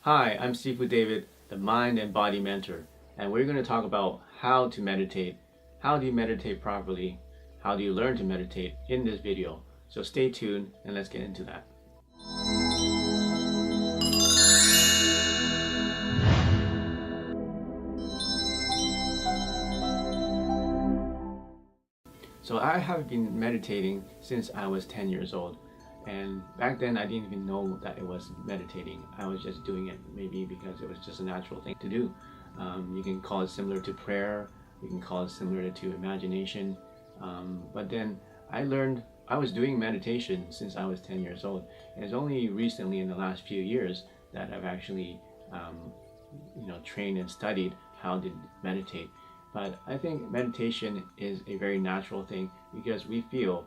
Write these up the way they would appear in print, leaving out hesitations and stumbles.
Hi, I'm Sifu David, the Mind and Body Mentor, and we're going to talk about how to meditate. How do you meditate properly? How do you learn to meditate in this video? So stay tuned and let's get into that. So I have been meditating since I was 10 years old. And back then I didn't even know that it was meditating. I was just doing it maybe because it was just a natural thing to do. You can call it similar to prayer. You can call it similar to imagination. But then I learned I was doing meditation since I was 10 years old. And it's only recently in the last few years that I've actually trained and studied how to meditate. But I think meditation is a very natural thing because we feel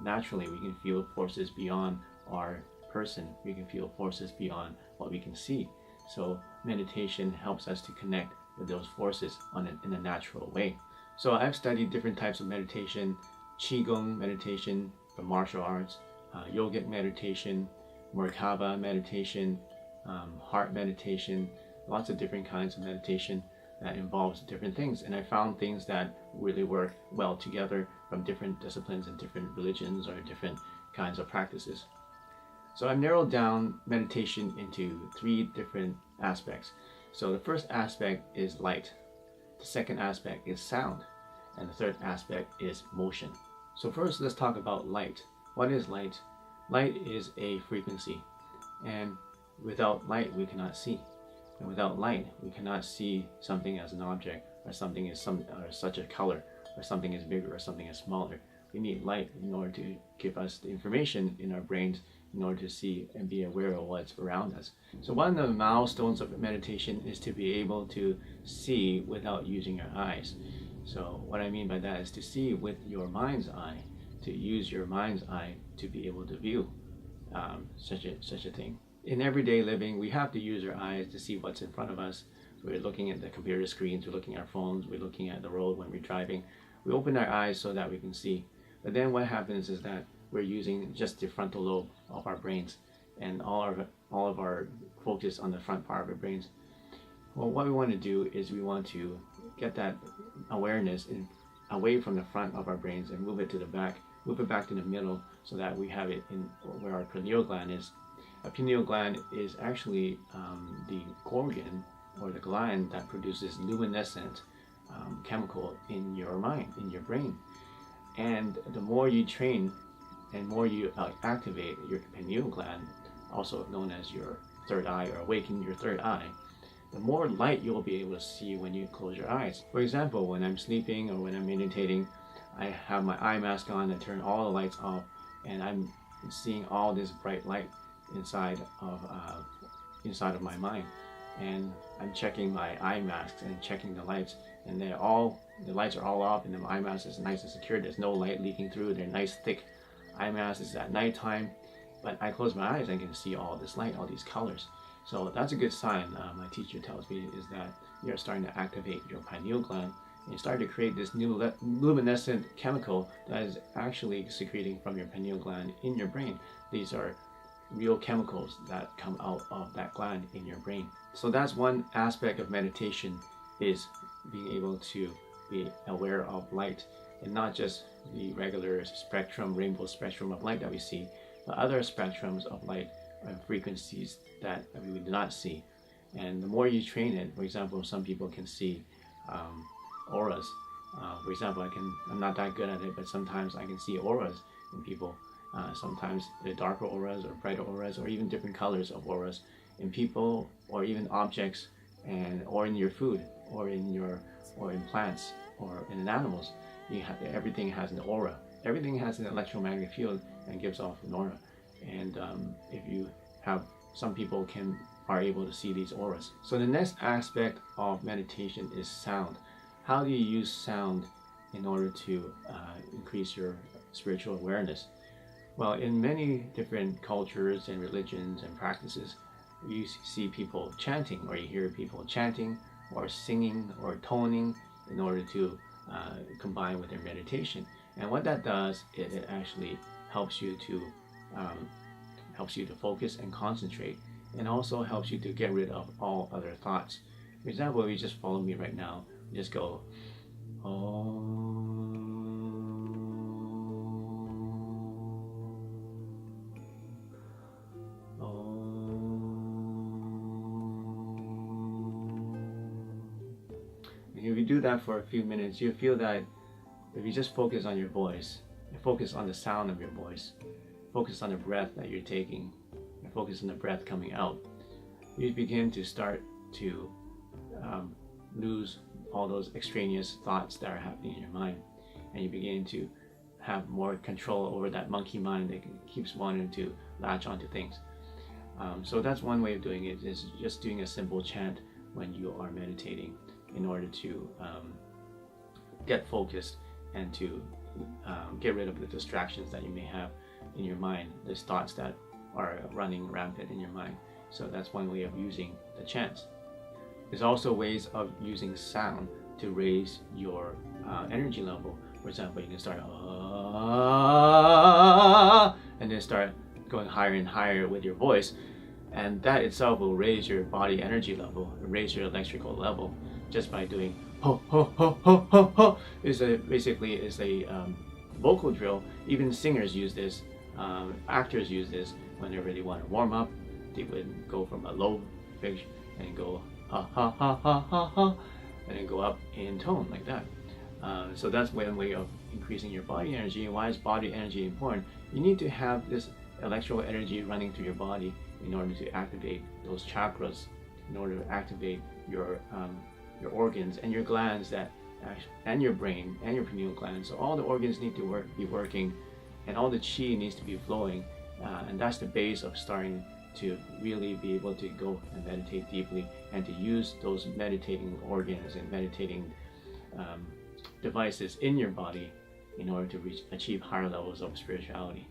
naturally, we can feel forces beyond our person. We can feel forces beyond what we can see. So meditation helps us to connect with those forces in a natural way. So I've studied different types of meditation: Qigong meditation from martial arts, yogic meditation, Merkaba meditation, heart meditation, lots of different kinds of meditation that involves different things. And I found things that really work well together from different disciplines and different religions or different kinds of practices. So I've narrowed down meditation into 3 different aspects. So the first aspect is light, the second aspect is sound, and the third aspect is motion. So first, let's talk about light. What is light? Light is a frequency, and without light we cannot see. And without light, we cannot see something as an object, or something is such a color, or something is bigger, or something is smaller. We need light in order to give us the information in our brains in order to see and be aware of what's around us. So one of the milestones of meditation is to be able to see without using your eyes. So what I mean by that is to see with your mind's eye, to use your mind's eye to be able to view such a thing. In everyday living, we have to use our eyes to see what's in front of us. We're looking at the computer screens, we're looking at our phones, we're looking at the road when we're driving. We open our eyes so that we can see. But then what happens is that we're using just the frontal lobe of our brains and all of our focus on the front part of our brains. Well, what we want to do is we want to get that awareness away from the front of our brains and move it to the back, move it back to the middle so that we have it in where our pineal gland is. A pineal gland is actually the organ or the gland that produces luminescent chemical in your mind, in your brain. And the more you train and more you activate your pineal gland, also known as your third eye or awaken your third eye, the more light you'll be able to see when you close your eyes. For example, when I'm sleeping or when I'm meditating, I have my eye mask on and turn all the lights off, and I'm seeing all this bright light inside of my mind, and I'm checking my eye masks and checking the lights, and the lights are all off, and the eye mask is nice and secure. There's no light leaking through. They're nice thick eye masks. It's at nighttime, but I close my eyes, I can see all this light, all these colors. So that's a good sign. My teacher tells me is that you're starting to activate your pineal gland, and you start to create this new luminescent chemical that is actually secreting from your pineal gland in your brain. These are real chemicals that come out of that gland in your brain. So that's one aspect of meditation, is being able to be aware of light, and not just the regular spectrum, rainbow spectrum of light that we see, but other spectrums of light and frequencies that we do not see. And the more you train it, for example, some people can see auras. For example, I'm not that good at it, but sometimes I can see auras in people. Sometimes they're darker auras or brighter auras or even different colors of auras in people or even objects, or in your food or in plants or in animals. Everything has an aura. Everything has an electromagnetic field and gives off an aura. And if you have, some people are able to see these auras. So the next aspect of meditation is sound. How do you use sound in order to increase your spiritual awareness? Well, in many different cultures and religions and practices, you see people chanting, or you hear people chanting or singing or toning in order to combine with their meditation. And what that does is it actually helps you to focus and concentrate and also helps you to get rid of all other thoughts. For example, if you just follow me right now, just go, oh. If you do that for a few minutes, you feel that if you just focus on your voice, and focus on the sound of your voice, focus on the breath that you're taking, and focus on the breath coming out, you begin to start to lose all those extraneous thoughts that are happening in your mind, and you begin to have more control over that monkey mind that keeps wanting to latch onto things. So that's one way of doing it, is just doing a simple chant when you are meditating, in order to get focused and to get rid of the distractions that you may have in your mind, those thoughts that are running rampant in your mind. So that's one way of using the chants. There's also ways of using sound to raise your energy level. For example, you can start and then start going higher and higher with your voice, and that itself will raise your body energy level, raise your electrical level, just by doing ho ho ho ho ho ho. Basically is a vocal drill. Even singers use this, actors use this when they really want to warm up. They would go from a low pitch and go ha ha ha ha ha ha, and then go up in tone like that. So that's one way of increasing your body energy. And why is body energy important? You need to have this electrical energy running through your body in order to activate those chakras, in order to activate your organs and your glands, that and your brain and your pineal gland. So all the organs need to be working, and all the chi needs to be flowing, and that's the base of starting to really be able to go and meditate deeply, and to use those meditating organs and meditating devices in your body in order to achieve higher levels of spirituality.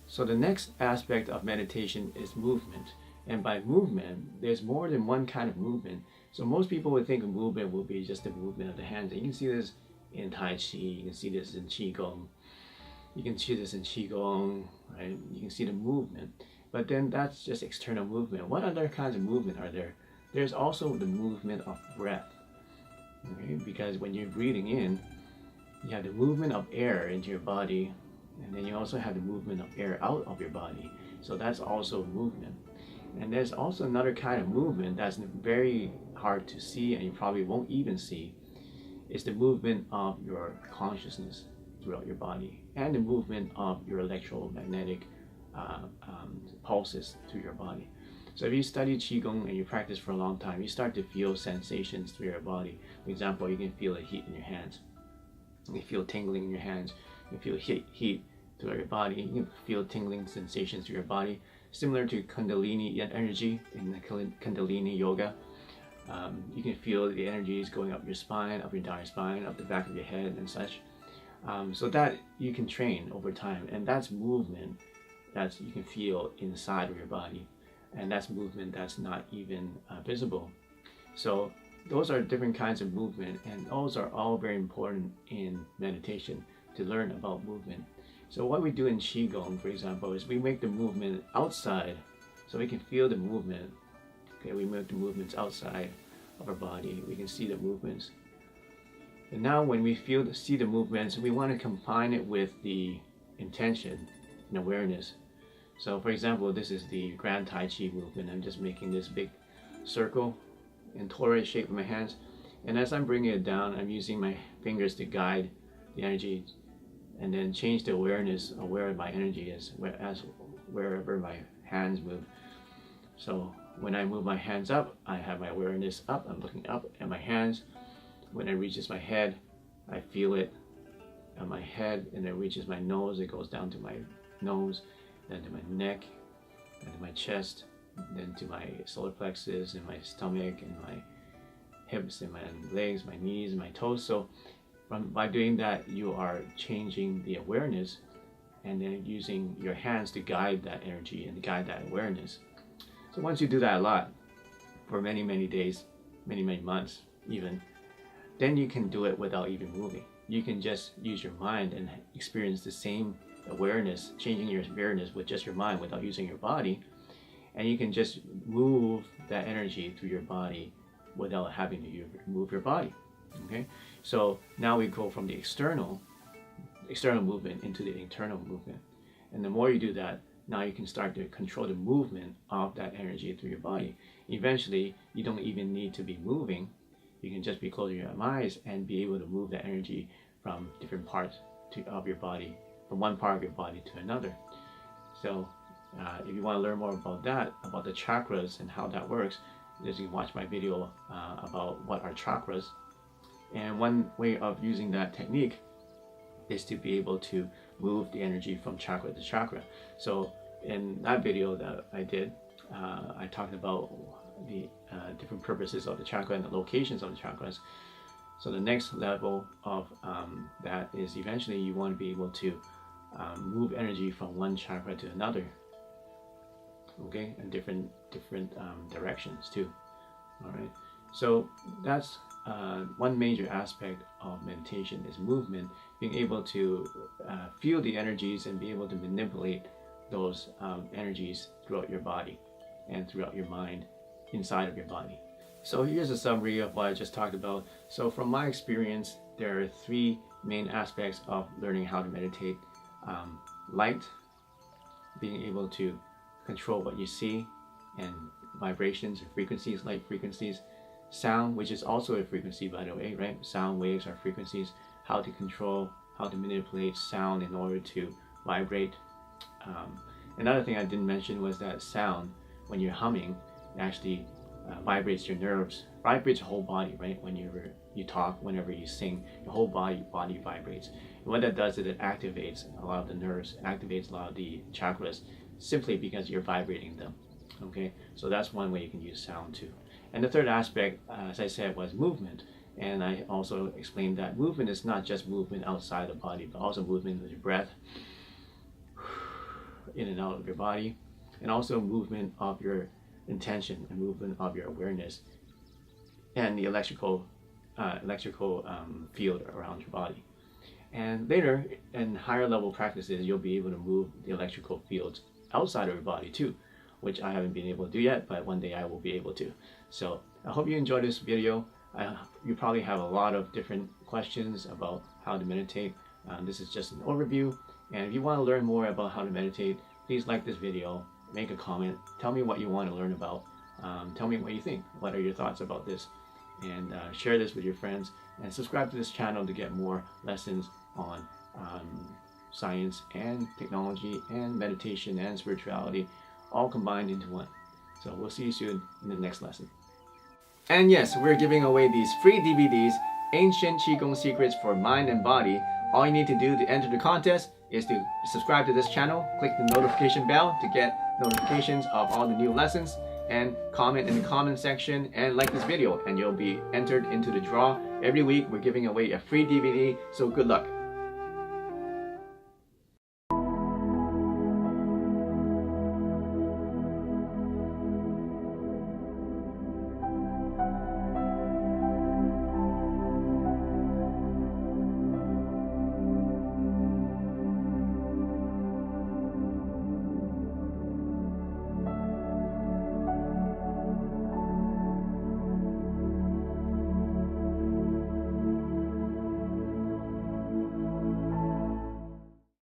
So the next aspect of meditation is movement. And by movement, there's more than one kind of movement. So most people would think of movement will be just the movement of the hands. And you can see this in Tai Chi, you can see this in Qigong, you can see this in Qigong, right? You can see the movement. But then that's just external movement. What other kinds of movement are there? There's also the movement of breath. Okay? Because when you're breathing in, you have the movement of air into your body, and then you also have the movement of air out of your body. So that's also movement. And there's also another kind of movement that's very hard to see, and you probably won't even see. It's the movement of your consciousness throughout your body, and the movement of your electromagnetic pulses through your body. So if you study Qigong and you practice for a long time, you start to feel sensations through your body. For example, you can feel the heat in your hands. You can feel tingling in your hands. You can feel heat throughout your body. You can feel tingling sensations through your body, similar to Kundalini energy in the Kundalini yoga. You can feel the energies going up your spine, up your entire spine, up the back of your head and such. So that you can train over time, and that's movement that you can feel inside of your body, and that's movement that's not even visible. So those are different kinds of movement, and those are all very important in meditation, to learn about movement. So what we do in Qigong, for example, is we make the movement outside, so we can feel the movement. Okay, we make the movements outside of our body. We can see the movements. And now when we see the movements, we want to combine it with the intention and awareness. So for example, this is the Grand Tai Chi movement. I'm just making this big circle in torus shape with my hands. And as I'm bringing it down, I'm using my fingers to guide the energy, and then change the awareness of where my energy is, wherever my hands move. So when I move my hands up, I have my awareness up. I'm looking up at my hands. When it reaches my head, I feel it on my head, and it reaches my nose. It goes down to my nose, then to my neck, then to my chest, then to my solar plexus and my stomach and my hips and my legs, my knees and my toes. So by doing that, you are changing the awareness, and then using your hands to guide that energy and guide that awareness. So once you do that a lot, for many, many days, many, many months even, then you can do it without even moving. You can just use your mind and experience the same awareness, changing your awareness with just your mind without using your body. and you can just move that energy through your body without having to move your body. Okay, so now we go from the external movement into the internal movement, and the more you do that, now you can start to control the movement of that energy through your body. Eventually, you don't even need to be moving. You can just be closing your eyes and be able to move that energy from different parts of your body, from one part of your body to another. So if you want to learn more about that, about the chakras and how that works, just you can watch my video about what are chakras. And one way of using that technique is to be able to move the energy from chakra to chakra. So in that video that I did, I talked about the different purposes of the chakra and the locations of the chakras. So the next level of that is eventually you want to be able to move energy from one chakra to another, okay, in different directions too. All right, so that's one major aspect of meditation is movement, being able to feel the energies and be able to manipulate those energies throughout your body and throughout your mind, inside of your body. So here's a summary of what I just talked about. So from my experience, there are three main aspects of learning how to meditate. Light, being able to control what you see, and vibrations and frequencies, light frequencies. Sound, which is also a frequency, by the way, right? Sound waves are frequencies. How to control, how to manipulate sound in order to vibrate. Another thing I didn't mention was that sound, when you're humming, it actually vibrates your nerves, vibrates your whole body, right? Whenever you talk, whenever you sing, your whole body vibrates. And what that does is it activates a lot of the nerves, activates a lot of the chakras, simply because you're vibrating them. Okay, so that's one way you can use sound too. And the third aspect, as I said, was movement. And I also explained that movement is not just movement outside the body, but also movement with your breath, in and out of your body, and also movement of your intention and movement of your awareness, and the electrical field around your body. And later, in higher level practices, you'll be able to move the electrical fields outside of your body too, which I haven't been able to do yet, but one day I will be able to. So I hope you enjoyed this video. You probably have a lot of different questions about how to meditate. This is just an overview. And if you want to learn more about how to meditate, please like this video, make a comment, tell me what you want to learn about, tell me what you think, what are your thoughts about this, and share this with your friends, and subscribe to this channel to get more lessons on science and technology and meditation and spirituality, all combined into one. So we'll see you soon in the next lesson. And yes, we're giving away these free DVDs, Ancient Qigong Secrets for Mind and Body. All you need to do to enter the contest is to subscribe to this channel, click the notification bell to get notifications of all the new lessons, and comment in the comment section and like this video, and you'll be entered into the draw. Every week we're giving away a free DVD, so good luck.